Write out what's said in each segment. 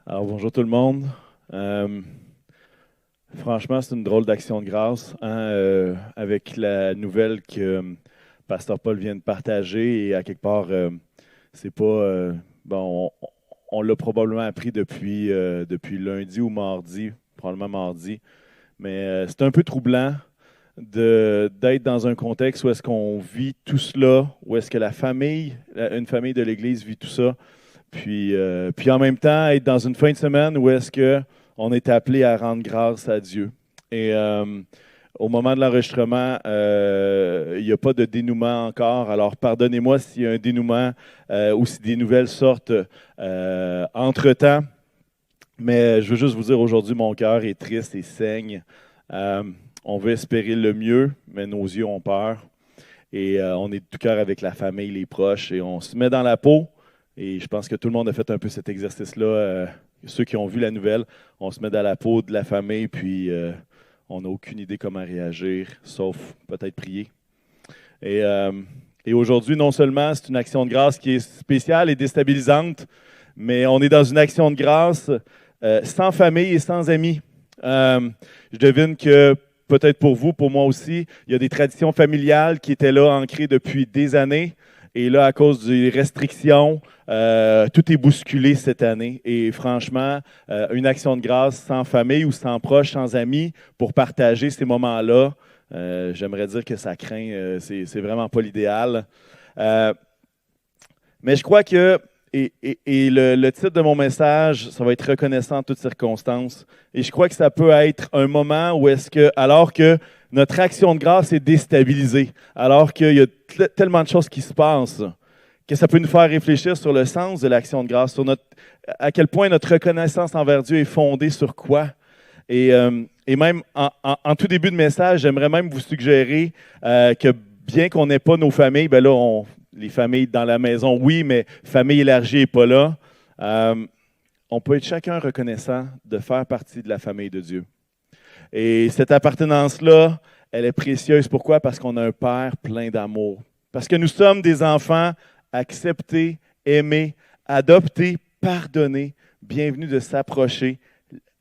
Alors, bonjour tout le monde. Euh, Franchement, c'est une drôle d'action de grâce hein, avec la nouvelle que Pasteur Paul vient de partager et à quelque part, c'est pas. Bon, on l'a probablement appris depuis lundi ou mardi, probablement mardi, mais c'est un peu troublant d'être dans un contexte où est-ce qu'on vit tout cela, où est-ce que une famille de l'Église vit tout ça. Puis en même temps, être dans une fin de semaine où est-ce que on est appelé à rendre grâce à Dieu. Et au moment de l'enregistrement, il n'y a pas de dénouement encore. Alors pardonnez-moi s'il y a un dénouement ou si des nouvelles sortent entre-temps. Mais je veux juste vous dire aujourd'hui, mon cœur est triste et saigne. Euh, on veut espérer le mieux, mais nos yeux ont peur. Et on est de tout cœur avec la famille, les proches, et on se met dans la peau. Et je pense que tout le monde a fait un peu cet exercice-là. Ceux qui ont vu la nouvelle, on se met dans la peau de la famille, puis on n'a aucune idée comment réagir, sauf peut-être prier. Et, euh, et aujourd'hui, non seulement c'est une action de grâce qui est spéciale et déstabilisante, mais on est dans une action de grâce sans famille et sans amis. Je devine que peut-être pour vous, pour moi aussi, il y a des traditions familiales qui étaient là, ancrées depuis des années. Et là, à cause des restrictions, tout est bousculé cette année. Et franchement, une action de grâce sans famille ou sans proches, sans amis, pour partager ces moments-là, j'aimerais dire que ça craint. C'est vraiment pas l'idéal. Euh, mais je crois que, et le titre de mon message, ça va être reconnaissant en toutes circonstances. Et je crois que ça peut être un moment où est-ce que, alors que notre action de grâce est déstabilisée, alors qu'il y a tellement de choses qui se passent, que ça peut nous faire réfléchir sur le sens de l'action de grâce, à quel point notre reconnaissance envers Dieu est fondée sur quoi. Et même en tout début de message, j'aimerais même vous suggérer que bien qu'on n'ait pas nos familles, ben là, les familles dans la maison, oui, mais famille élargie n'est pas là. On peut être chacun reconnaissant de faire partie de la famille de Dieu. Et cette appartenance-là, elle est précieuse. Pourquoi? Parce qu'on a un Père plein d'amour. Parce que nous sommes des enfants acceptés, aimés, adoptés, pardonnés, bienvenus de s'approcher,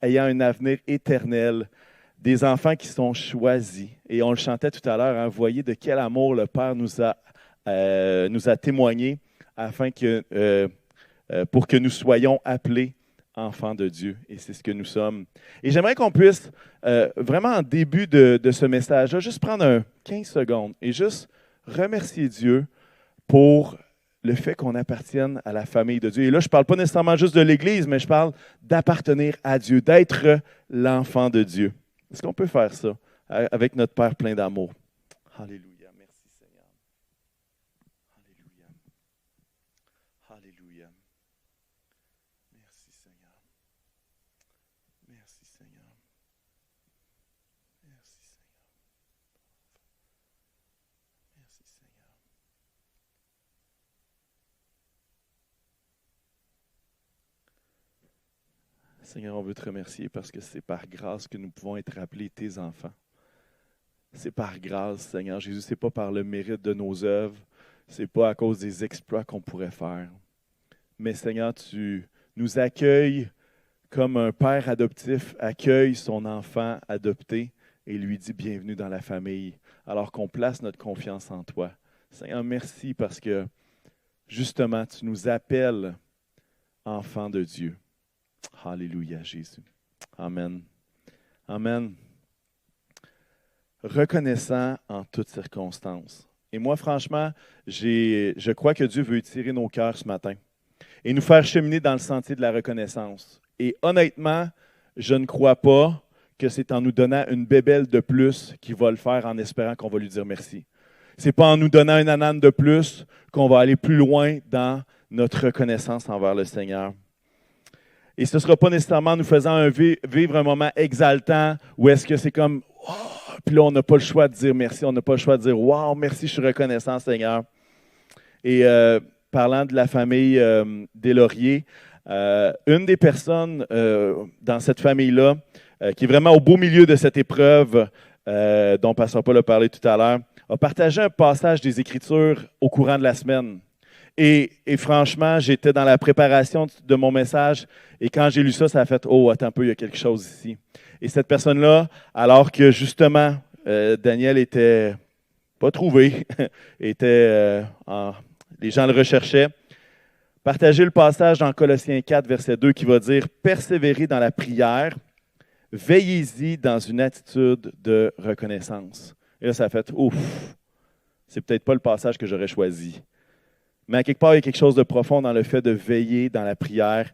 ayant un avenir éternel. Des enfants qui sont choisis. Et on le chantait tout à l'heure, hein, voyez de quel amour le Père nous a témoigné pour que nous soyons appelés enfants de Dieu. Et c'est ce que nous sommes. Et j'aimerais qu'on puisse, vraiment en début de ce message-là, juste prendre 15 secondes et juste remercier Dieu pour le fait qu'on appartienne à la famille de Dieu. Et là, je ne parle pas nécessairement juste de l'Église, mais je parle d'appartenir à Dieu, d'être l'enfant de Dieu. Est-ce qu'on peut faire ça avec notre Père plein d'amour? Alléluia. Merci Seigneur. Alléluia. Alléluia. Merci Seigneur. Merci Seigneur. Merci Seigneur. Merci Seigneur. Seigneur, on veut te remercier parce que c'est par grâce que nous pouvons être appelés tes enfants. C'est par grâce, Seigneur Jésus, c'est pas par le mérite de nos œuvres, c'est pas à cause des exploits qu'on pourrait faire. Mais Seigneur, tu nous accueilles comme un père adoptif accueille son enfant adopté et lui dit bienvenue dans la famille, alors qu'on place notre confiance en toi. Seigneur, merci parce que justement, tu nous appelles enfants de Dieu. Alléluia, Jésus. Amen. Amen. Reconnaissant en toutes circonstances. Et moi, franchement, je crois que Dieu veut étirer nos cœurs ce matin et nous faire cheminer dans le sentier de la reconnaissance. Et honnêtement, je ne crois pas que c'est en nous donnant une bébelle de plus qu'il va le faire en espérant qu'on va lui dire merci. Ce n'est pas en nous donnant une anane de plus qu'on va aller plus loin dans notre reconnaissance envers le Seigneur. Et ce ne sera pas nécessairement en nous faisant vivre un moment exaltant où est-ce que c'est comme oh! Puis là, on n'a pas le choix de dire merci, on n'a pas le choix de dire wow, merci, je suis reconnaissant, Seigneur. Et parlant de la famille des Lauriers, une des personnes dans cette famille-là, qui est vraiment au beau milieu de cette épreuve dont Pasteur Paul a parlé tout à l'heure, a partagé un passage des Écritures au courant de la semaine. Et franchement, j'étais dans la préparation de mon message et quand j'ai lu ça, ça a fait « Oh, attends un peu, il y a quelque chose ici. » Et cette personne-là, alors que justement, Daniel était pas trouvé, les gens le recherchaient, partageait le passage dans Colossiens 4, verset 2, qui va dire « Persévérez dans la prière, veillez-y dans une attitude de reconnaissance. » Et là, ça a fait « Ouf, c'est peut-être pas le passage que j'aurais choisi. » Mais à quelque part, il y a quelque chose de profond dans le fait de veiller dans la prière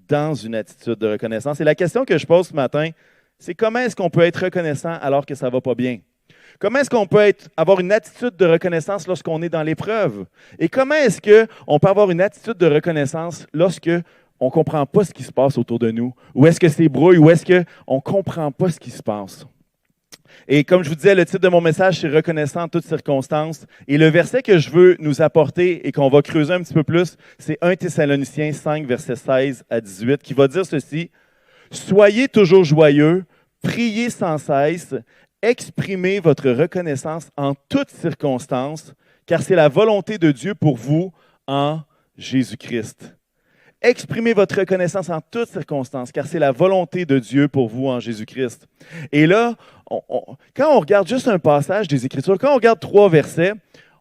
dans une attitude de reconnaissance. Et la question que je pose ce matin, c'est comment est-ce qu'on peut être reconnaissant alors que ça ne va pas bien? Comment est-ce qu'on peut avoir une attitude de reconnaissance lorsqu'on est dans l'épreuve? Et comment est-ce qu'on peut avoir une attitude de reconnaissance lorsque on ne comprend pas ce qui se passe autour de nous? Ou est-ce que c'est brouille? Ou est-ce qu'on ne comprend pas ce qui se passe? Et comme je vous disais, le titre de mon message, c'est « Reconnaissant en toutes circonstances ». Et le verset que je veux nous apporter et qu'on va creuser un petit peu plus, c'est 1 Thessaloniciens 5, versets 16 à 18, qui va dire ceci. « Soyez toujours joyeux, priez sans cesse, exprimez votre reconnaissance en toutes circonstances, car c'est la volonté de Dieu pour vous en Jésus-Christ. » Exprimez votre reconnaissance en toutes circonstances, car c'est la volonté de Dieu pour vous en Jésus-Christ. Et là, quand on regarde juste un passage des Écritures, quand on regarde 3 versets,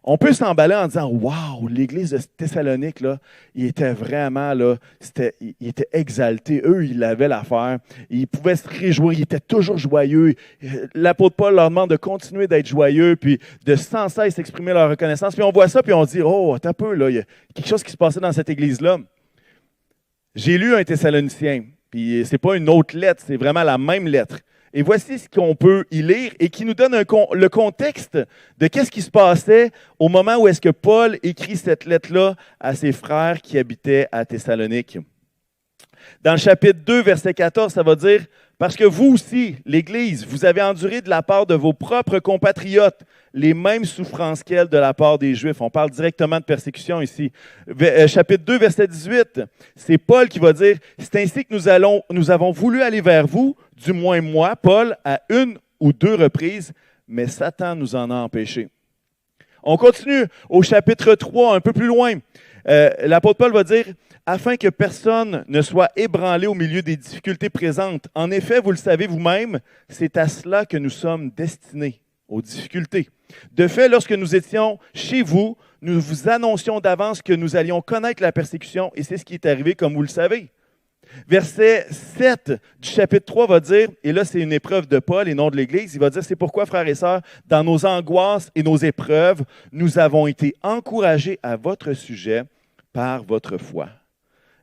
on peut s'emballer en disant « Wow, l'Église de Thessalonique, là, il était vraiment, là, il était exalté. Eux, ils avaient l'affaire. Ils pouvaient se réjouir. Ils étaient toujours joyeux. L'apôtre Paul leur demande de continuer d'être joyeux, puis de sans cesse exprimer leur reconnaissance. Puis on voit ça, puis on se dit « Oh, attends un peu, là, il y a quelque chose qui se passait dans cette Église-là. » J'ai lu un Thessalonicien, puis c'est pas une autre lettre, c'est vraiment la même lettre. Et voici ce qu'on peut y lire et qui nous donne le contexte de qu'est-ce qui se passait au moment où est-ce que Paul écrit cette lettre-là à ses frères qui habitaient à Thessalonique. Dans le chapitre 2, verset 14, ça va dire « Parce que vous aussi, l'Église, vous avez enduré de la part de vos propres compatriotes les mêmes souffrances qu'elles de la part des Juifs. » On parle directement de persécution ici. Chapitre 2, verset 18, c'est Paul qui va dire « C'est ainsi que nous avons voulu aller vers vous, du moins moi, Paul, à 1 ou 2 reprises, mais Satan nous en a empêchés. » On continue au chapitre 3, un peu plus loin. L'apôtre Paul va dire « Afin que personne ne soit ébranlé au milieu des difficultés présentes. En effet, vous le savez vous-même, c'est à cela que nous sommes destinés, aux difficultés. De fait, lorsque nous étions chez vous, nous vous annoncions d'avance que nous allions connaître la persécution, et c'est ce qui est arrivé, comme vous le savez. » Verset 7 du chapitre 3 va dire, et là c'est une épreuve de Paul et non de l'Église, il va dire, c'est pourquoi, frères et sœurs, dans nos angoisses et nos épreuves, nous avons été encouragés à votre sujet par votre foi.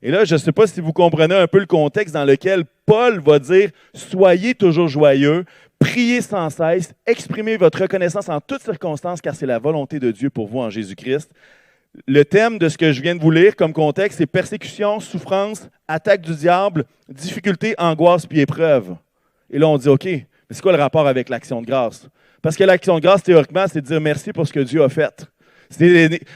Et là, je ne sais pas si vous comprenez un peu le contexte dans lequel Paul va dire, soyez toujours joyeux, priez sans cesse, exprimez votre reconnaissance en toutes circonstances, car c'est la volonté de Dieu pour vous en Jésus-Christ. Le thème de ce que je viens de vous lire comme contexte, c'est persécution, souffrance, attaque du diable, difficulté, angoisse puis épreuve. Et là, on dit, OK, mais c'est quoi le rapport avec l'action de grâce? Parce que l'action de grâce, théoriquement, c'est de dire merci pour ce que Dieu a fait.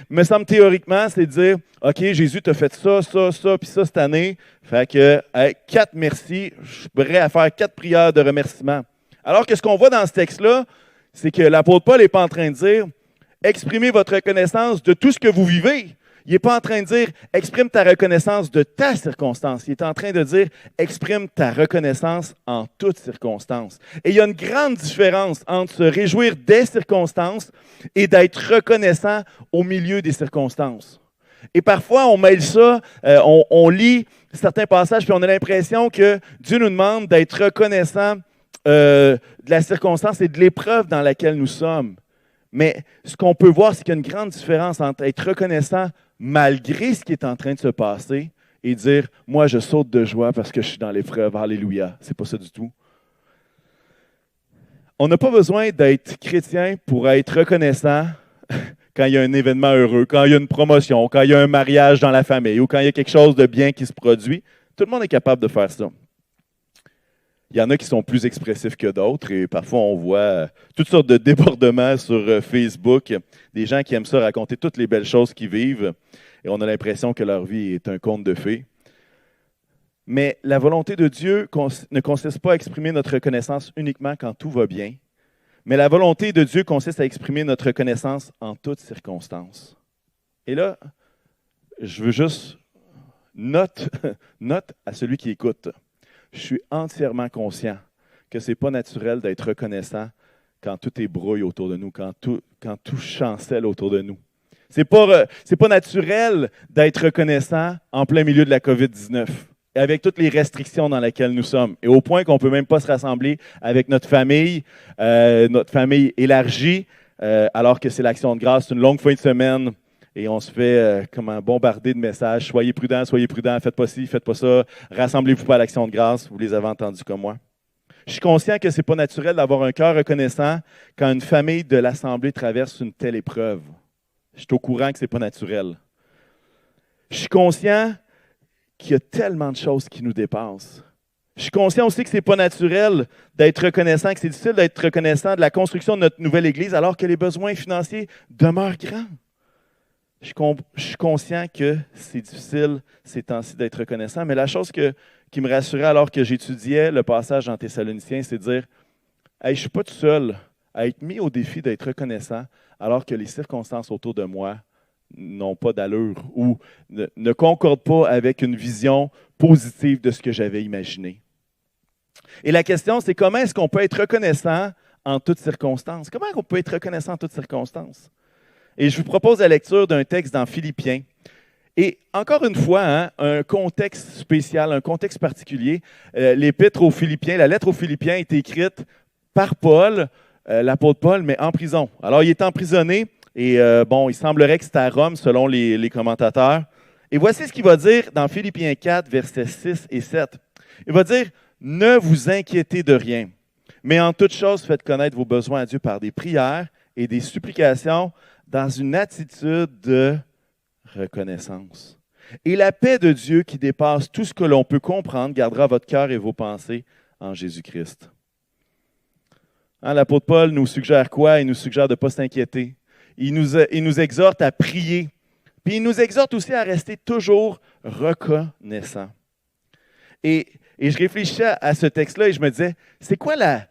Me semble théoriquement, c'est de dire, OK, Jésus t'a fait ça, ça, ça, puis ça cette année. Fait que 4 merci, je suis prêt à faire 4 prières de remerciement. Alors que ce qu'on voit dans ce texte-là, c'est que l'apôtre Paul n'est pas en train de dire, exprimez votre reconnaissance de tout ce que vous vivez. Il n'est pas en train de dire « exprime ta reconnaissance de ta circonstance ». Il est en train de dire « exprime ta reconnaissance en toutes circonstances ». Et il y a une grande différence entre se réjouir des circonstances et d'être reconnaissant au milieu des circonstances. Et parfois, on mêle ça, on lit certains passages, puis on a l'impression que Dieu nous demande d'être reconnaissant de la circonstance et de l'épreuve dans laquelle nous sommes. Mais ce qu'on peut voir, c'est qu'il y a une grande différence entre être reconnaissant malgré ce qui est en train de se passer et dire « moi, je saute de joie parce que je suis dans l'épreuve, alléluia ». C'est pas ça du tout. On n'a pas besoin d'être chrétien pour être reconnaissant quand il y a un événement heureux, quand il y a une promotion, quand il y a un mariage dans la famille ou quand il y a quelque chose de bien qui se produit. Tout le monde est capable de faire ça. Il y en a qui sont plus expressifs que d'autres et parfois on voit toutes sortes de débordements sur Facebook, des gens qui aiment ça raconter toutes les belles choses qu'ils vivent et on a l'impression que leur vie est un conte de fées. Mais la volonté de Dieu ne consiste pas à exprimer notre reconnaissance uniquement quand tout va bien, mais la volonté de Dieu consiste à exprimer notre reconnaissance en toutes circonstances. Et là, je veux juste note à celui qui écoute. Je suis entièrement conscient que ce n'est pas naturel d'être reconnaissant quand tout est brouille autour de nous, quand tout chancelle autour de nous. C'est pas naturel d'être reconnaissant en plein milieu de la COVID-19, avec toutes les restrictions dans lesquelles nous sommes, et au point qu'on ne peut même pas se rassembler avec notre famille élargie, alors que c'est l'Action de grâce, c'est une longue fin de semaine, et on se fait bombarder de messages. Soyez prudents, faites pas ci, faites pas ça, rassemblez-vous pas à l'Action de grâce, vous les avez entendus comme moi. Je suis conscient que ce n'est pas naturel d'avoir un cœur reconnaissant quand une famille de l'Assemblée traverse une telle épreuve. Je suis au courant que ce n'est pas naturel. Je suis conscient qu'il y a tellement de choses qui nous dépassent. Je suis conscient aussi que ce n'est pas naturel d'être reconnaissant, que c'est difficile d'être reconnaissant de la construction de notre nouvelle Église alors que les besoins financiers demeurent grands. Je suis conscient que c'est difficile ces temps-ci d'être reconnaissant, mais la chose qui me rassurait alors que j'étudiais le passage en Thessaloniciens, c'est de dire hey, je ne suis pas tout seul à être mis au défi d'être reconnaissant alors que les circonstances autour de moi n'ont pas d'allure ou ne concordent pas avec une vision positive de ce que j'avais imaginé. Et la question, c'est comment est-ce qu'on peut être reconnaissant en toutes circonstances? Comment on peut être reconnaissant en toutes circonstances? Et je vous propose la lecture d'un texte dans Philippiens. Et encore une fois, un contexte spécial, un contexte particulier. L'épître aux Philippiens, la lettre aux Philippiens a été écrite par Paul, l'apôtre Paul, mais en prison. Alors, il est emprisonné et il semblerait que c'est à Rome, selon les commentateurs. Et voici ce qu'il va dire dans Philippiens 4, versets 6 et 7. Il va dire « Ne vous inquiétez de rien, mais en toute chose, faites connaître vos besoins à Dieu par des prières et des supplications dans une attitude de reconnaissance. Et la paix de Dieu qui dépasse tout ce que l'on peut comprendre gardera votre cœur et vos pensées en Jésus-Christ. » L'apôtre Paul nous suggère quoi? Il nous suggère de ne pas s'inquiéter. Il nous exhorte à prier. Puis il nous exhorte aussi à rester toujours reconnaissants. Et je réfléchissais à ce texte-là et je me disais, c'est quoi la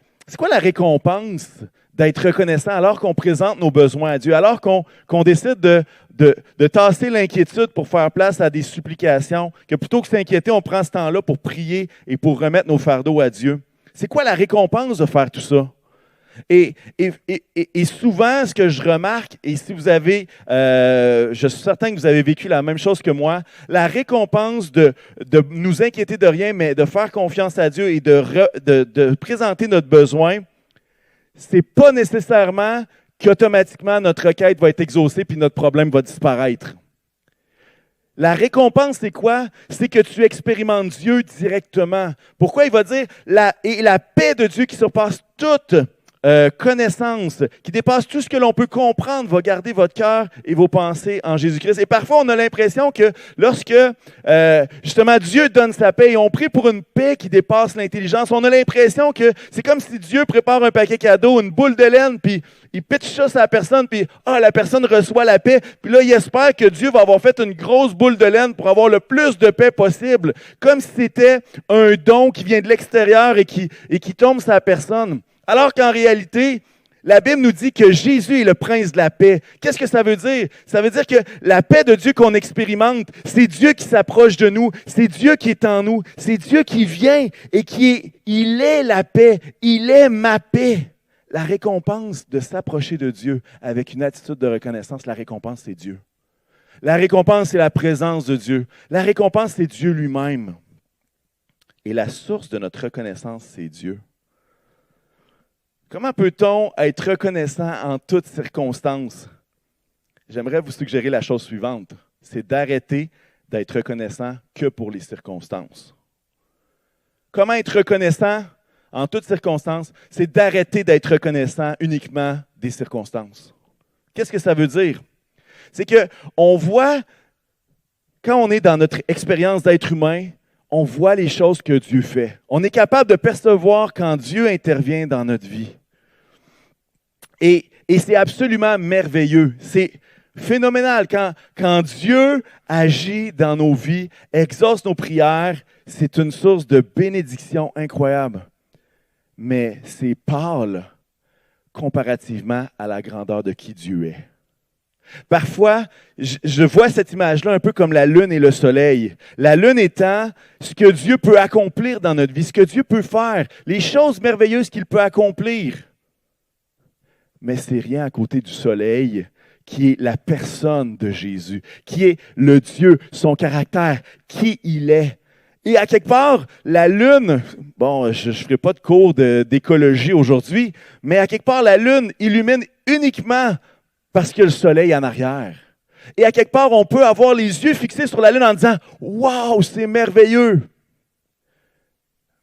récompense d'être reconnaissant alors qu'on présente nos besoins à Dieu, alors qu'on décide de tasser l'inquiétude pour faire place à des supplications, que plutôt que s'inquiéter, on prend ce temps-là pour prier et pour remettre nos fardeaux à Dieu. C'est quoi la récompense de faire tout ça? Et souvent, ce que je remarque, et si vous avez, je suis certain que vous avez vécu la même chose que moi, la récompense de nous inquiéter de rien, mais de faire confiance à Dieu et de présenter notre besoin, ce n'est pas nécessairement qu'automatiquement notre requête va être exaucée puis notre problème va disparaître. La récompense, c'est quoi? C'est que tu expérimentes Dieu directement. Pourquoi il va dire la paix de Dieu qui surpasse toute connaissance, qui dépasse tout ce que l'on peut comprendre, va garder votre cœur et vos pensées en Jésus-Christ. Et parfois, on a l'impression que lorsque, justement, Dieu donne sa paix et on prie pour une paix qui dépasse l'intelligence, on a l'impression que c'est comme si Dieu prépare un paquet cadeau, une boule de laine, puis il pitche ça sur la personne, puis la personne reçoit la paix. Puis là, il espère que Dieu va avoir fait une grosse boule de laine pour avoir le plus de paix possible, comme si c'était un don qui vient de l'extérieur et qui tombe sur la personne. Alors qu'en réalité, la Bible nous dit que Jésus est le prince de la paix. Qu'est-ce que ça veut dire? Ça veut dire que la paix de Dieu qu'on expérimente, c'est Dieu qui s'approche de nous, c'est Dieu qui est en nous, c'est Dieu qui vient et il est la paix, il est ma paix. La récompense de s'approcher de Dieu avec une attitude de reconnaissance, la récompense, c'est Dieu. La récompense, c'est la présence de Dieu. La récompense, c'est Dieu lui-même. Et la source de notre reconnaissance, c'est Dieu. Comment peut-on être reconnaissant en toutes circonstances? J'aimerais vous suggérer la chose suivante, c'est d'arrêter d'être reconnaissant que pour les circonstances. Comment être reconnaissant en toutes circonstances? C'est d'arrêter d'être reconnaissant uniquement des circonstances. Qu'est-ce que ça veut dire? C'est qu'on voit, quand on est dans notre expérience d'être humain, on voit les choses que Dieu fait. On est capable de percevoir quand Dieu intervient dans notre vie. Et c'est absolument merveilleux. C'est phénoménal. Quand Dieu agit dans nos vies, exauce nos prières, c'est une source de bénédiction incroyable. Mais c'est pâle comparativement à la grandeur de qui Dieu est. Parfois, je vois cette image-là un peu comme la lune et le soleil. La lune étant ce que Dieu peut accomplir dans notre vie, ce que Dieu peut faire, les choses merveilleuses qu'il peut accomplir. Mais c'est rien à côté du soleil, qui est la personne de Jésus, qui est le Dieu, son caractère, qui il est. Et à quelque part, la lune, bon, je ne ferai pas de cours d'écologie aujourd'hui, mais à quelque part, la lune illumine uniquement parce qu'il y a le soleil en arrière. Et à quelque part, on peut avoir les yeux fixés sur la lune en disant « Wow, c'est merveilleux! »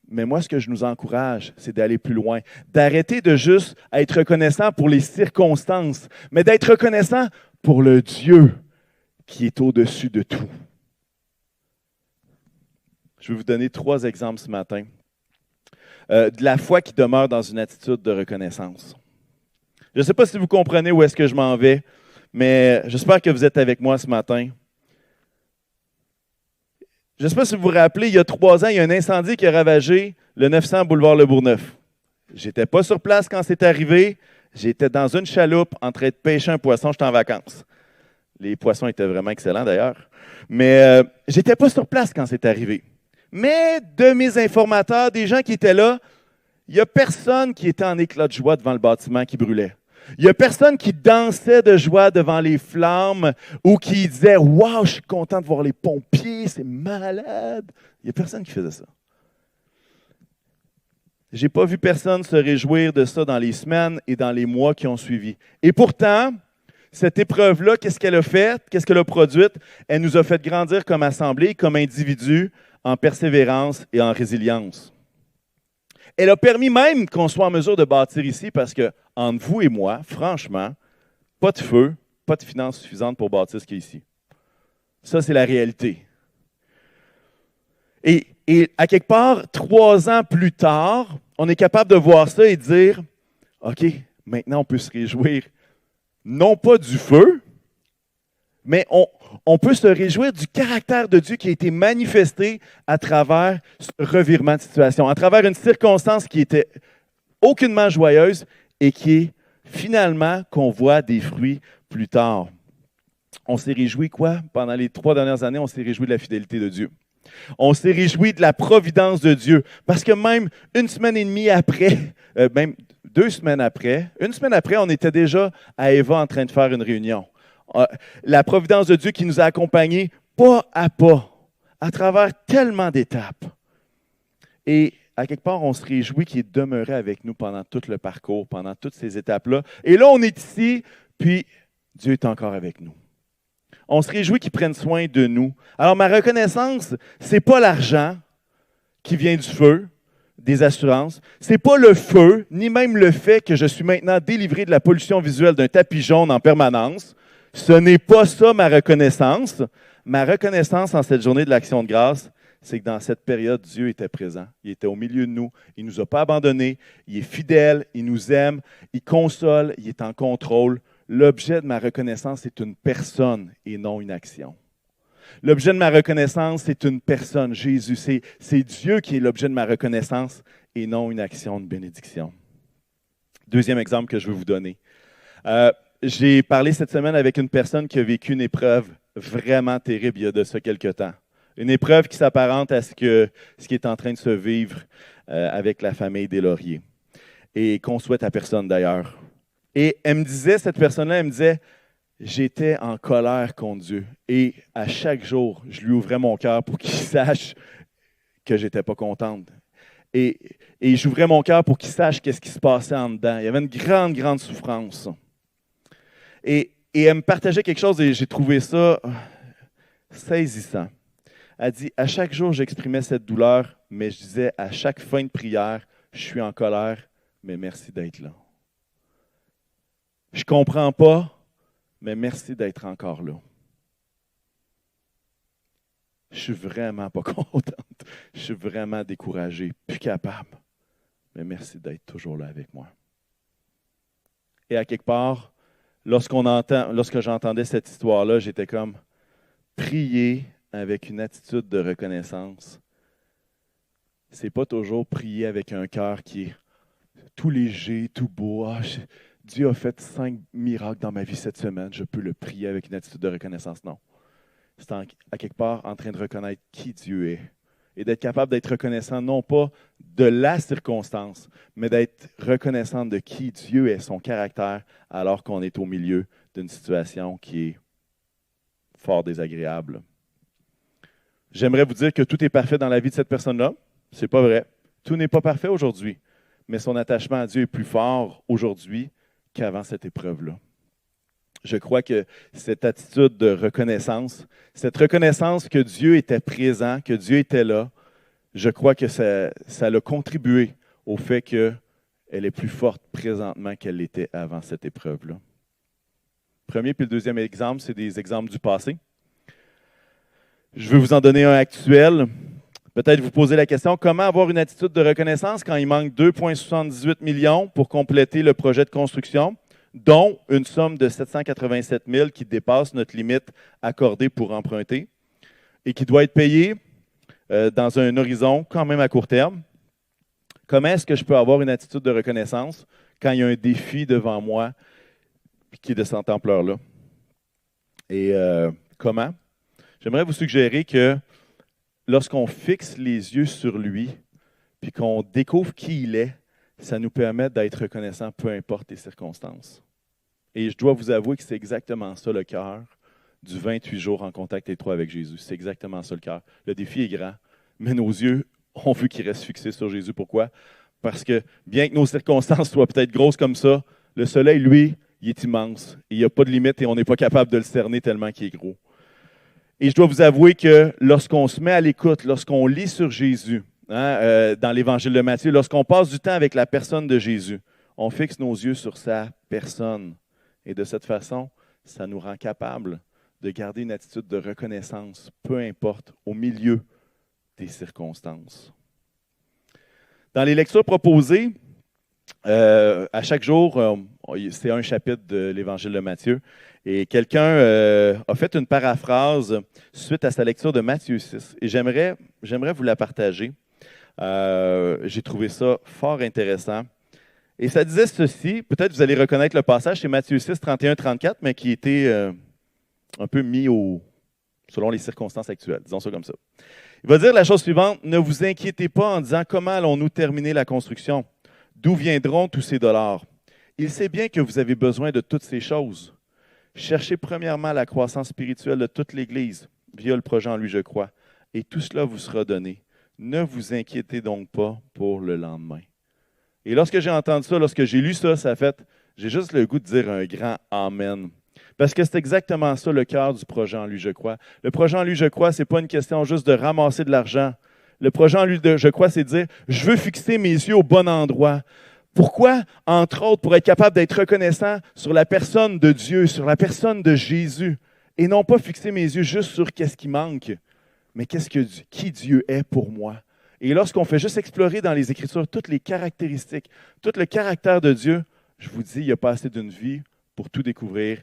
Mais moi, ce que je nous encourage, c'est d'aller plus loin, d'arrêter de juste être reconnaissant pour les circonstances, mais d'être reconnaissant pour le Dieu qui est au-dessus de tout. Je vais vous donner 3 exemples ce matin de la foi qui demeure dans une attitude de reconnaissance. Je ne sais pas si vous comprenez où est-ce que je m'en vais, mais j'espère que vous êtes avec moi ce matin. Je ne sais pas si vous vous rappelez, il y a 3 ans, il y a un incendie qui a ravagé le 900 boulevard Le Bourgneuf. Je n'étais pas sur place quand c'est arrivé. J'étais dans une chaloupe en train de pêcher un poisson. J'étais en vacances. Les poissons étaient vraiment excellents d'ailleurs. Mais je n'étais pas sur place quand c'est arrivé. Mais de mes informateurs, des gens qui étaient là, il n'y a personne qui était en éclat de joie devant le bâtiment qui brûlait. Il n'y a personne qui dansait de joie devant les flammes ou qui disait « Wow, je suis content de voir les pompiers, c'est malade! » Il n'y a personne qui faisait ça. Je n'ai pas vu personne se réjouir de ça dans les semaines et dans les mois qui ont suivi. Et pourtant, cette épreuve-là, qu'est-ce qu'elle a fait? Qu'est-ce qu'elle a produite? Elle nous a fait grandir comme assemblée, comme individus, en persévérance et en résilience. Elle a permis même qu'on soit en mesure de bâtir ici parce que, entre vous et moi, franchement, pas de feu, pas de finances suffisantes pour bâtir ce qui est ici. Ça, c'est la réalité. Et à quelque part, 3 ans plus tard, on est capable de voir ça et de dire, OK, maintenant on peut se réjouir, non pas du feu, mais on peut se réjouir du caractère de Dieu qui a été manifesté à travers ce revirement de situation, à travers une circonstance qui était aucunement joyeuse et qui est finalement qu'on voit des fruits plus tard. On s'est réjoui quoi? Pendant les 3 dernières années, on s'est réjoui de la fidélité de Dieu. On s'est réjoui de la providence de Dieu. Parce que même 1 semaine et demie après, même 2 semaines après, 1 semaine après, on était déjà à Eva en train de faire une réunion. La providence de Dieu qui nous a accompagnés pas, à travers tellement d'étapes. Et à quelque part, on se réjouit qu'il est demeuré avec nous pendant tout le parcours, pendant toutes ces étapes-là. Et là, on est ici, puis Dieu est encore avec nous. On se réjouit qu'il prenne soin de nous. Alors, ma reconnaissance, ce n'est pas l'argent qui vient du feu, des assurances. Ce n'est pas le feu, ni même le fait que je suis maintenant délivré de la pollution visuelle d'un tapis jaune en permanence. Ce n'est pas ça ma reconnaissance. Ma reconnaissance en cette journée de l'Action de grâce, c'est que dans cette période, Dieu était présent. Il était au milieu de nous. Il ne nous a pas abandonnés. Il est fidèle. Il nous aime. Il console. Il est en contrôle. L'objet de ma reconnaissance, c'est une personne et non une action. L'objet de ma reconnaissance, c'est une personne, Jésus. C'est Dieu qui est l'objet de ma reconnaissance et non une action de bénédiction. 2e exemple que je veux vous donner. J'ai parlé cette semaine avec une personne qui a vécu une épreuve vraiment terrible il y a de ça quelque temps. Une épreuve qui s'apparente à ce qui est en train de se vivre avec la famille des Lauriers et qu'on souhaite à personne d'ailleurs. Et elle me disait, cette personne-là, elle me disait, j'étais en colère contre Dieu. Et à chaque jour, je lui ouvrais mon cœur pour qu'il sache que je n'étais pas contente. Et j'ouvrais mon cœur pour qu'il sache qu'est-ce qui se passait en dedans. Il y avait une grande, grande souffrance. Et elle me partageait quelque chose et j'ai trouvé ça saisissant. Elle dit, à chaque jour, j'exprimais cette douleur, mais je disais à chaque fin de prière, je suis en colère, mais merci d'être là. Je ne comprends pas, mais merci d'être encore là. Je suis vraiment pas contente. Je suis vraiment découragée, plus capable. Mais merci d'être toujours là avec moi. Et à quelque part, lorsque j'entendais cette histoire-là, j'étais comme prier avec une attitude de reconnaissance. C'est pas toujours prier avec un cœur qui est tout léger, tout beau. Dieu a fait 5 miracles dans ma vie cette semaine, je peux le prier avec une attitude de reconnaissance. Non. C'est à quelque part en train de reconnaître qui Dieu est et d'être capable d'être reconnaissant non pas de la circonstance, mais d'être reconnaissant de qui Dieu est, son caractère, alors qu'on est au milieu d'une situation qui est fort désagréable. J'aimerais vous dire que tout est parfait dans la vie de cette personne-là. C'est pas vrai. Tout n'est pas parfait aujourd'hui, mais son attachement à Dieu est plus fort aujourd'hui qu'avant cette épreuve-là. Je crois que cette attitude de reconnaissance, cette reconnaissance que Dieu était présent, que Dieu était là, je crois que ça a contribué au fait qu'elle est plus forte présentement qu'elle l'était avant cette épreuve-là. Le premier puis le deuxième exemple, c'est des exemples du passé. Je vais vous en donner un actuel. Peut-être vous poser la question, comment avoir une attitude de reconnaissance quand il manque 2,78 millions pour compléter le projet de construction, dont une somme de 787 000 qui dépasse notre limite accordée pour emprunter et qui doit être payée dans un horizon quand même à court terme. Comment est-ce que je peux avoir une attitude de reconnaissance quand il y a un défi devant moi qui est de cette ampleur-là? Et comment? J'aimerais vous suggérer que lorsqu'on fixe les yeux sur lui puis qu'on découvre qui il est, ça nous permet d'être reconnaissant peu importe les circonstances. Et je dois vous avouer que c'est exactement ça le cœur du 28 jours en contact étroit avec Jésus. C'est exactement ça le cœur. Le défi est grand, mais nos yeux ont vu qu'ils restent fixés sur Jésus. Pourquoi? Parce que bien que nos circonstances soient peut-être grosses comme ça, le soleil, lui, il est immense. Il n'y a pas de limite et on n'est pas capable de le cerner tellement qu'il est gros. Et je dois vous avouer que lorsqu'on se met à l'écoute, lorsqu'on lit sur Jésus, dans l'Évangile de Matthieu, lorsqu'on passe du temps avec la personne de Jésus, on fixe nos yeux sur sa personne. Et de cette façon, ça nous rend capables de garder une attitude de reconnaissance, peu importe, au milieu des circonstances. Dans les lectures proposées, à chaque jour, c'est un chapitre de l'Évangile de Matthieu, et quelqu'un a fait une paraphrase suite à sa lecture de Matthieu 6, et j'aimerais vous la partager. J'ai trouvé ça fort intéressant. Et ça disait ceci, peut-être vous allez reconnaître le passage, c'est Matthieu 6, 31-34, mais qui était un peu mis selon les circonstances actuelles, disons ça comme ça. Il va dire la chose suivante, « Ne vous inquiétez pas en disant comment allons-nous terminer la construction? D'où viendront tous ces dollars? Il sait bien que vous avez besoin de toutes ces choses. Cherchez premièrement la croissance spirituelle de toute l'Église, via le projet en lui, je crois, et tout cela vous sera donné. Ne vous inquiétez donc pas pour le lendemain. » Et lorsque j'ai entendu ça, lorsque j'ai lu ça, j'ai juste le goût de dire un grand « Amen ». Parce que c'est exactement ça le cœur du projet en lui, je crois. Le projet en lui, je crois, ce n'est pas une question juste de ramasser de l'argent. Le projet en lui, je crois, c'est de dire « Je veux fixer mes yeux au bon endroit ». Pourquoi? Entre autres, pour être capable d'être reconnaissant sur la personne de Dieu, sur la personne de Jésus, et non pas fixer mes yeux juste sur qu'est-ce qui manque, mais qui Dieu est pour moi. Et lorsqu'on fait juste explorer dans les Écritures toutes les caractéristiques, tout le caractère de Dieu, je vous dis, il n'y a pas assez d'une vie pour tout découvrir.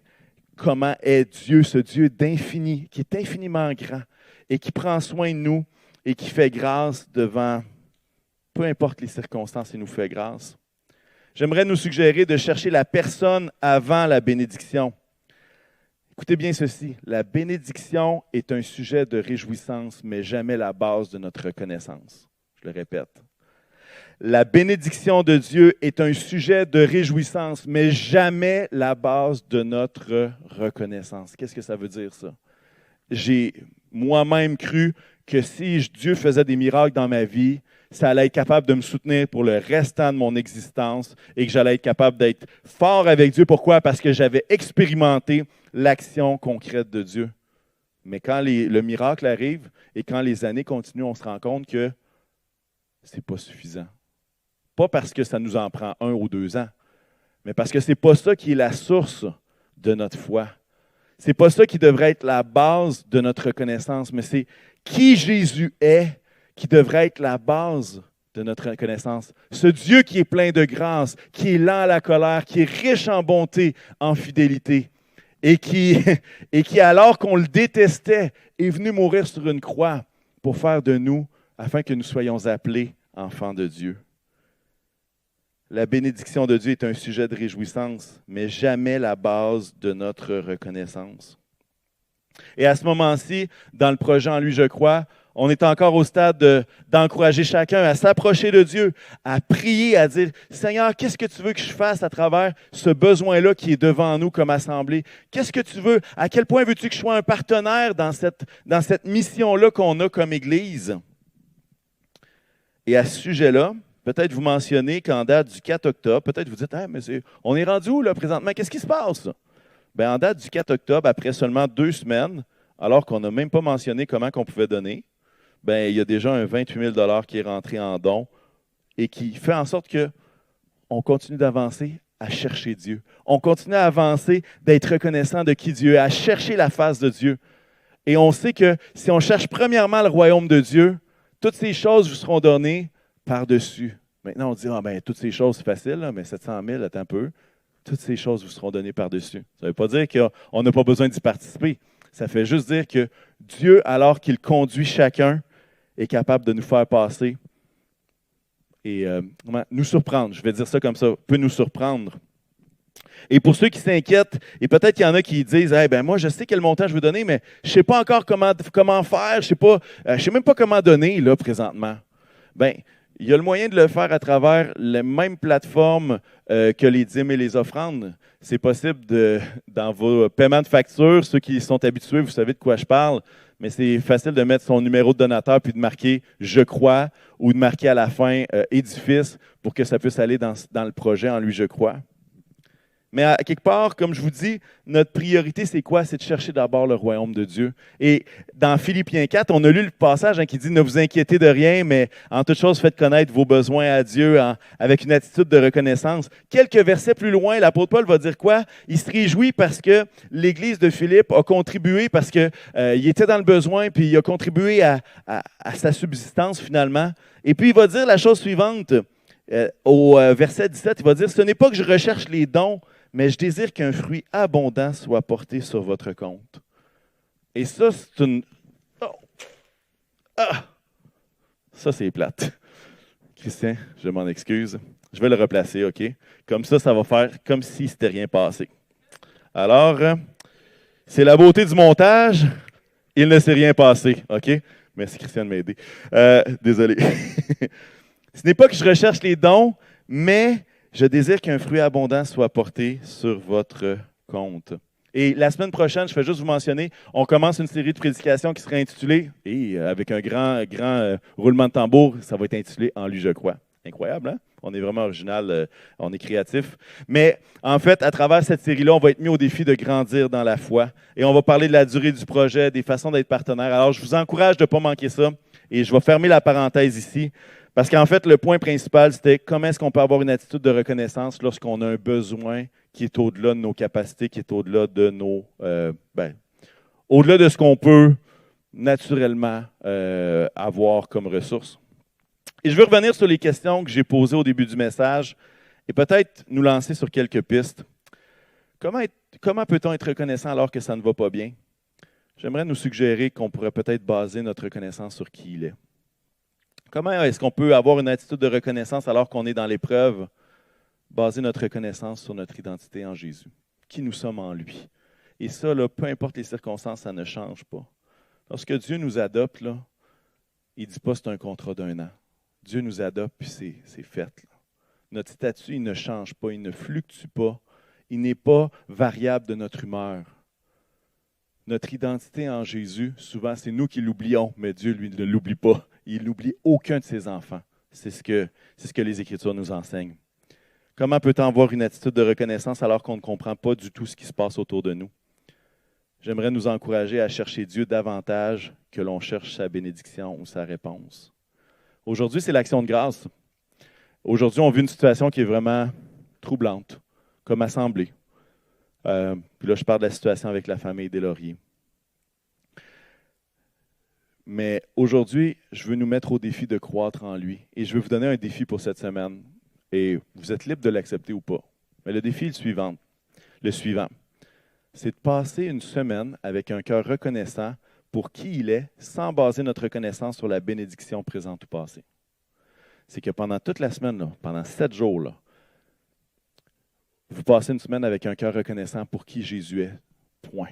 Comment est Dieu, ce Dieu d'infini, qui est infiniment grand et qui prend soin de nous et qui fait grâce devant, peu importe les circonstances, il nous fait grâce. J'aimerais nous suggérer de chercher la personne avant la bénédiction. Écoutez bien ceci, la bénédiction est un sujet de réjouissance, mais jamais la base de notre reconnaissance. Je le répète. La bénédiction de Dieu est un sujet de réjouissance, mais jamais la base de notre reconnaissance. Qu'est-ce que ça veut dire, ça? J'ai moi-même cru que si Dieu faisait des miracles dans ma vie, ça allait être capable de me soutenir pour le restant de mon existence et que j'allais être capable d'être fort avec Dieu. Pourquoi? Parce que j'avais expérimenté l'action concrète de Dieu. Mais quand le miracle arrive et quand les années continuent, on se rend compte que ce n'est pas suffisant. Pas parce que ça nous en prend 1 ou 2 ans, mais parce que ce n'est pas ça qui est la source de notre foi. Ce n'est pas ça qui devrait être la base de notre reconnaissance, mais c'est qui Jésus est qui devrait être la base de notre reconnaissance. Ce Dieu qui est plein de grâce, qui est lent à la colère, qui est riche en bonté, en fidélité, et qui alors qu'on le détestait, est venu mourir sur une croix pour faire de nous, afin que nous soyons appelés enfants de Dieu. la bénédiction de Dieu est un sujet de réjouissance, mais jamais la base de notre reconnaissance. Et à ce moment-ci, dans le projet En lui, je crois, on est encore au stade d'encourager chacun à s'approcher de Dieu, à prier, à dire « Seigneur, qu'est-ce que tu veux que je fasse à travers ce besoin-là qui est devant nous comme assemblée? Qu'est-ce que tu veux? À quel point veux-tu que je sois un partenaire dans cette mission-là qu'on a comme Église? » Et à ce sujet-là, peut-être vous mentionnez qu'en date du 4 octobre, peut-être vous dites « Ah, mais on est rendu où là présentement? Qu'est-ce qui se passe? » Bien, en date du 4 octobre, après seulement 2 semaines, alors qu'on n'a même pas mentionné comment on pouvait donner, bien, il y a déjà un 28 000 qui est rentré en don et qui fait en sorte qu'on continue d'avancer à chercher Dieu. On continue à avancer, d'être reconnaissant de qui Dieu est, à chercher la face de Dieu. Et on sait que si on cherche premièrement le royaume de Dieu, toutes ces choses vous seront données par-dessus. Maintenant, on dit, ah ben, toutes ces choses, c'est facile, là, mais 700 000, attends un peu. Toutes ces choses vous seront données par-dessus. Ça ne veut pas dire qu'on n'a pas besoin d'y participer. Ça fait juste dire que Dieu, alors qu'il conduit chacun, est capable de nous faire passer et nous surprendre. Je vais dire ça comme ça, peut nous surprendre. Et pour ceux qui s'inquiètent, et peut-être qu'il y en a qui disent hey, ben moi, je sais quel montant je veux donner, mais je ne sais pas encore comment faire, je ne sais même pas comment donner là, présentement. Bien, il y a le moyen de le faire à travers les mêmes plateformes que les dîmes et les offrandes. C'est possible dans vos paiements de facture, ceux qui sont habitués, vous savez de quoi je parle, mais c'est facile de mettre son numéro de donateur puis de marquer « Je crois » ou de marquer à la fin « Édifice » pour que ça puisse aller dans le projet « En lui, je crois ». Mais à quelque part, comme je vous dis, notre priorité, c'est quoi? C'est de chercher d'abord le royaume de Dieu. Et dans Philippiens 4, on a lu le passage qui dit « Ne vous inquiétez de rien, mais en toute chose, faites connaître vos besoins à Dieu avec une attitude de reconnaissance. » Quelques versets plus loin, l'apôtre Paul va dire quoi? Il se réjouit parce que l'Église de Philippe a contribué, parce qu'il était dans le besoin, puis il a contribué à sa subsistance finalement. Et puis il va dire la chose suivante, au verset 17, il va dire « Ce n'est pas que je recherche les dons, mais je désire qu'un fruit abondant soit porté sur votre compte. » Et ça, c'est une... Oh. Ah! Ça, c'est plate. Christian, je m'en excuse. Je vais le replacer, OK? Comme ça va faire comme si c'était rien passé. Alors, c'est la beauté du montage. Il ne s'est rien passé, OK? Merci, Christian, de m'aider. Désolé. Ce n'est pas que je recherche les dons, mais je désire qu'un fruit abondant soit porté sur votre compte. Et la semaine prochaine, je vais juste vous mentionner, on commence une série de prédications qui sera intitulée, et avec un grand roulement de tambour, ça va être intitulé « En lui, je crois ». Incroyable, hein? On est vraiment original, on est créatif. Mais en fait, à travers cette série-là, on va être mis au défi de grandir dans la foi. Et on va parler de la durée du projet, des façons d'être partenaire. Alors, je vous encourage de ne pas manquer ça. Et je vais fermer la parenthèse ici. Parce qu'en fait, le point principal, c'était comment est-ce qu'on peut avoir une attitude de reconnaissance lorsqu'on a un besoin qui est au-delà de nos capacités, qui est au-delà de au-delà de ce qu'on peut naturellement avoir comme ressources. Et je veux revenir sur les questions que j'ai posées au début du message et peut-être nous lancer sur quelques pistes. Comment peut-on être reconnaissant alors que ça ne va pas bien? J'aimerais nous suggérer qu'on pourrait peut-être baser notre reconnaissance sur qui il est. Comment est-ce qu'on peut avoir une attitude de reconnaissance alors qu'on est dans l'épreuve? Baser notre reconnaissance sur notre identité en Jésus. Qui nous sommes en lui. Et ça, là, peu importe les circonstances, ça ne change pas. Lorsque Dieu nous adopte, là, il ne dit pas que c'est un contrat d'1 an. Dieu nous adopte, puis c'est fait. Là. Notre statut, il ne change pas, il ne fluctue pas. Il n'est pas variable de notre humeur. Notre identité en Jésus, souvent, c'est nous qui l'oublions, mais Dieu, lui, ne l'oublie pas. Il n'oublie aucun de ses enfants. C'est ce que les Écritures nous enseignent. Comment peut-on avoir une attitude de reconnaissance alors qu'on ne comprend pas du tout ce qui se passe autour de nous? J'aimerais nous encourager à chercher Dieu davantage que l'on cherche sa bénédiction ou sa réponse. Aujourd'hui, c'est l'action de grâce. Aujourd'hui, on vit une situation qui est vraiment troublante, comme assemblée. Puis là, je parle de la situation avec la famille des Lauriers. Mais aujourd'hui, je veux nous mettre au défi de croître en lui. Et je veux vous donner un défi pour cette semaine. Et vous êtes libre de l'accepter ou pas. Mais le défi est le suivant. C'est de passer une semaine avec un cœur reconnaissant pour qui il est, sans baser notre reconnaissance sur la bénédiction présente ou passée. C'est que pendant toute la semaine, là, pendant 7 jours, là, vous passez une semaine avec un cœur reconnaissant pour qui Jésus est. Point.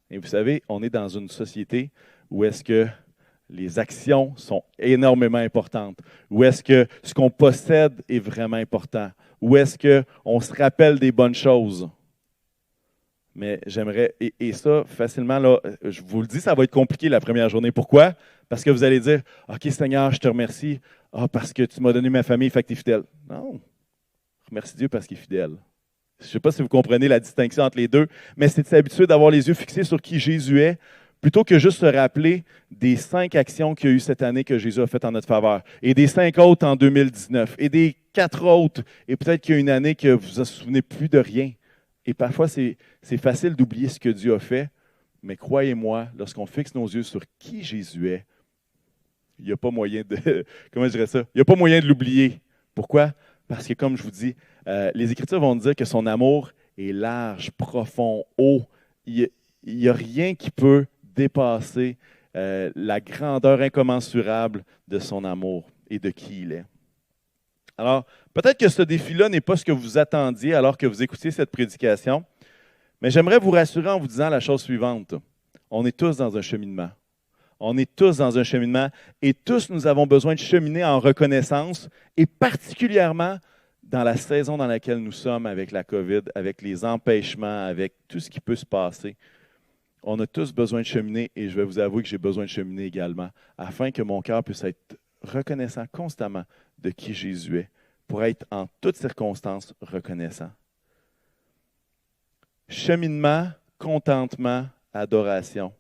Et vous savez, on est dans une société où est-ce que les actions sont énormément importantes, où est-ce que ce qu'on possède est vraiment important, où est-ce qu'on se rappelle des bonnes choses. Mais j'aimerais, et ça, facilement, là, je vous le dis, ça va être compliqué la première journée. Pourquoi? Parce que vous allez dire, OK Seigneur, je te remercie, parce que tu m'as donné ma famille, fait que tu es fidèle. Non, remercie Dieu parce qu'il est fidèle. Je ne sais pas si vous comprenez la distinction entre les deux, mais c'est de s'habituer d'avoir les yeux fixés sur qui Jésus est, plutôt que juste se rappeler des 5 actions qu'il y a eu cette année que Jésus a faites en notre faveur, et des 5 autres en 2019, et des 4 autres, et peut-être qu'il y a une année que vous ne vous souvenez plus de rien. Et parfois, c'est facile d'oublier ce que Dieu a fait, mais croyez-moi, lorsqu'on fixe nos yeux sur qui Jésus est, il n'y a pas moyen de, comment je dirais ça? Il n'y a pas moyen de l'oublier. Pourquoi? Parce que, comme je vous dis, les Écritures vont dire que son amour est large, profond, haut. Il n'y a rien qui peut dépasser la grandeur incommensurable de son amour et de qui il est. Alors, peut-être que ce défi-là n'est pas ce que vous attendiez alors que vous écoutiez cette prédication, mais j'aimerais vous rassurer en vous disant la chose suivante. On est tous dans un cheminement. On est tous dans un cheminement et tous nous avons besoin de cheminer en reconnaissance et particulièrement dans la saison dans laquelle nous sommes avec la COVID, avec les empêchements, avec tout ce qui peut se passer. On a tous besoin de cheminer et je vais vous avouer que j'ai besoin de cheminer également afin que mon cœur puisse être reconnaissant constamment de qui Jésus est pour être en toutes circonstances reconnaissant. Cheminement, contentement, adoration.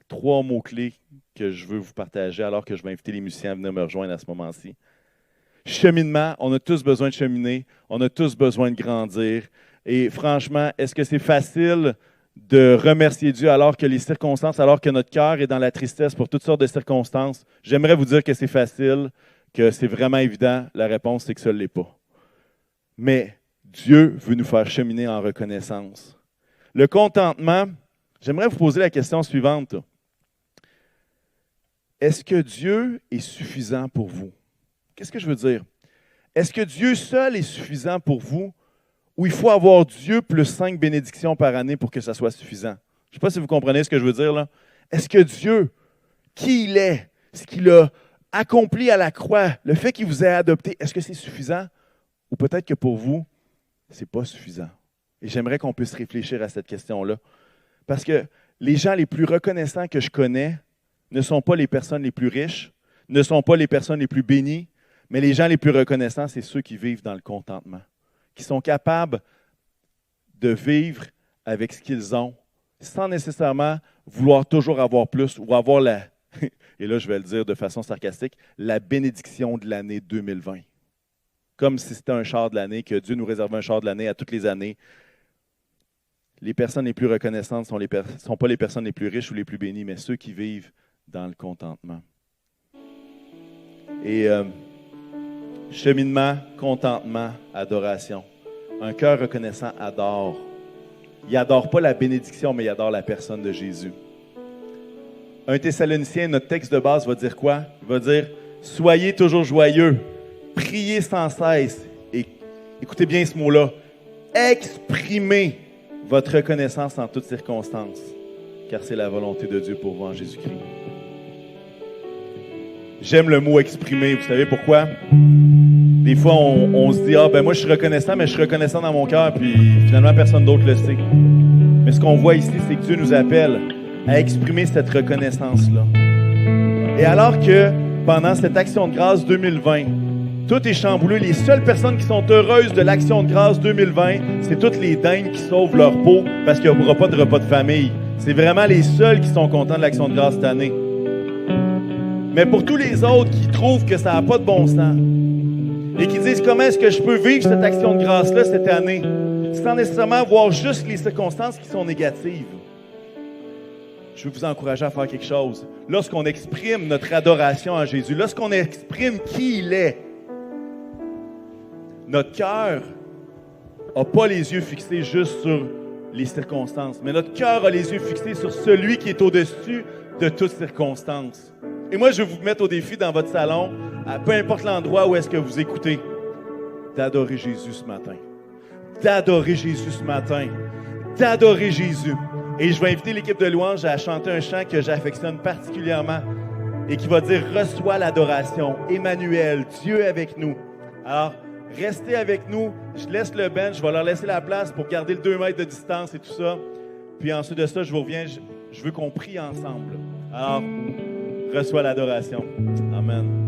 3 mots-clés que je veux vous partager alors que je vais inviter les musiciens à venir me rejoindre à ce moment-ci. Cheminement, on a tous besoin de cheminer, on a tous besoin de grandir. Et franchement, est-ce que c'est facile de remercier Dieu alors que les circonstances, alors que notre cœur est dans la tristesse pour toutes sortes de circonstances? J'aimerais vous dire que c'est facile, que c'est vraiment évident. La réponse, c'est que ça ne l'est pas. Mais Dieu veut nous faire cheminer en reconnaissance. Le contentement, j'aimerais vous poser la question suivante. Est-ce que Dieu est suffisant pour vous? Qu'est-ce que je veux dire? Est-ce que Dieu seul est suffisant pour vous ou il faut avoir Dieu plus 5 bénédictions par année pour que ça soit suffisant? Je ne sais pas si vous comprenez ce que je veux dire là. Est-ce que Dieu, qui il est, ce qu'il a accompli à la croix, le fait qu'il vous ait adopté, est-ce que c'est suffisant? Ou peut-être que pour vous, ce n'est pas suffisant. Et j'aimerais qu'on puisse réfléchir à cette question-là. Parce que les gens les plus reconnaissants que je connais ne sont pas les personnes les plus riches, ne sont pas les personnes les plus bénies, mais les gens les plus reconnaissants, c'est ceux qui vivent dans le contentement, qui sont capables de vivre avec ce qu'ils ont, sans nécessairement vouloir toujours avoir plus ou avoir la, et là je vais le dire de façon sarcastique, la bénédiction de l'année 2020. Comme si c'était un char de l'année, que Dieu nous réservait un char de l'année à toutes les années. Les personnes les plus reconnaissantes ne sont pas les personnes les plus riches ou les plus bénies, mais ceux qui vivent dans le contentement. Et cheminement, contentement, adoration. Un cœur reconnaissant adore. Il n'adore pas la bénédiction, mais il adore la personne de Jésus. Un Thessalonicien, notre texte de base va dire quoi? Il va dire « Soyez toujours joyeux, priez sans cesse. » Et écoutez bien ce mot-là. Exprimez votre reconnaissance en toutes circonstances, car c'est la volonté de Dieu pour vous en Jésus-Christ. J'aime le mot « exprimer ». Vous savez pourquoi? Des fois, on se dit « Ah, ben moi, je suis reconnaissant, mais je suis reconnaissant dans mon cœur, puis finalement, personne d'autre le sait. » Mais ce qu'on voit ici, c'est que Dieu nous appelle à exprimer cette reconnaissance-là. Et alors que, pendant cette Action de grâce 2020, tout est chamboulé, les seules personnes qui sont heureuses de l'Action de grâce 2020, c'est toutes les dingues qui sauvent leur peau parce qu'il n'y aura pas de repas de famille. C'est vraiment les seuls qui sont contents de l'Action de grâce cette année. Mais pour tous les autres qui trouvent que ça n'a pas de bon sens et qui disent comment est-ce que je peux vivre cette action de grâce-là cette année sans nécessairement voir juste les circonstances qui sont négatives, je veux vous encourager à faire quelque chose. Lorsqu'on exprime notre adoration à Jésus, lorsqu'on exprime qui il est, notre cœur n'a pas les yeux fixés juste sur les circonstances, mais notre cœur a les yeux fixés sur celui qui est au-dessus de toutes circonstances. Et moi, je vais vous mettre au défi dans votre salon, à peu importe l'endroit où est-ce que vous écoutez, d'adorer Jésus ce matin. d'adorer Jésus ce matin. D'adorer Jésus. Et je vais inviter l'équipe de louange à chanter un chant que j'affectionne particulièrement et qui va dire « Reçois l'adoration, Emmanuel, Dieu avec nous ». Alors, restez avec nous. Je laisse le bench, je vais leur laisser la place pour garder le 2 mètres de distance et tout ça. Puis ensuite de ça, je vous reviens. Je veux qu'on prie ensemble. Alors, reçois l'adoration. Amen.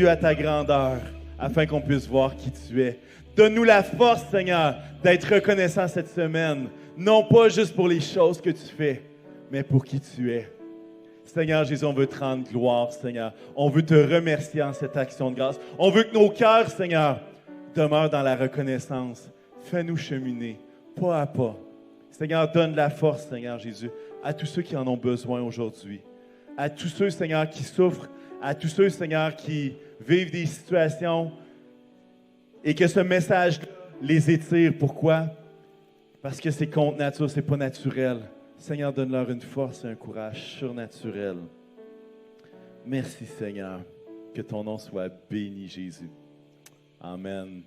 À ta grandeur, afin qu'on puisse voir qui tu es. Donne-nous la force, Seigneur, d'être reconnaissant cette semaine, non pas juste pour les choses que tu fais, mais pour qui tu es. Seigneur Jésus, on veut te rendre gloire, Seigneur. On veut te remercier en cette action de grâce. On veut que nos cœurs, Seigneur, demeurent dans la reconnaissance. Fais-nous cheminer, pas à pas. Seigneur, donne la force, Seigneur Jésus, à tous ceux qui en ont besoin aujourd'hui, à tous ceux, Seigneur, qui souffrent, à tous ceux, Seigneur, qui vivent des situations et que ce message les étire. Pourquoi? Parce que c'est contre nature, c'est pas naturel. Seigneur, donne-leur une force et un courage surnaturel. Merci, Seigneur. Que ton nom soit béni, Jésus. Amen.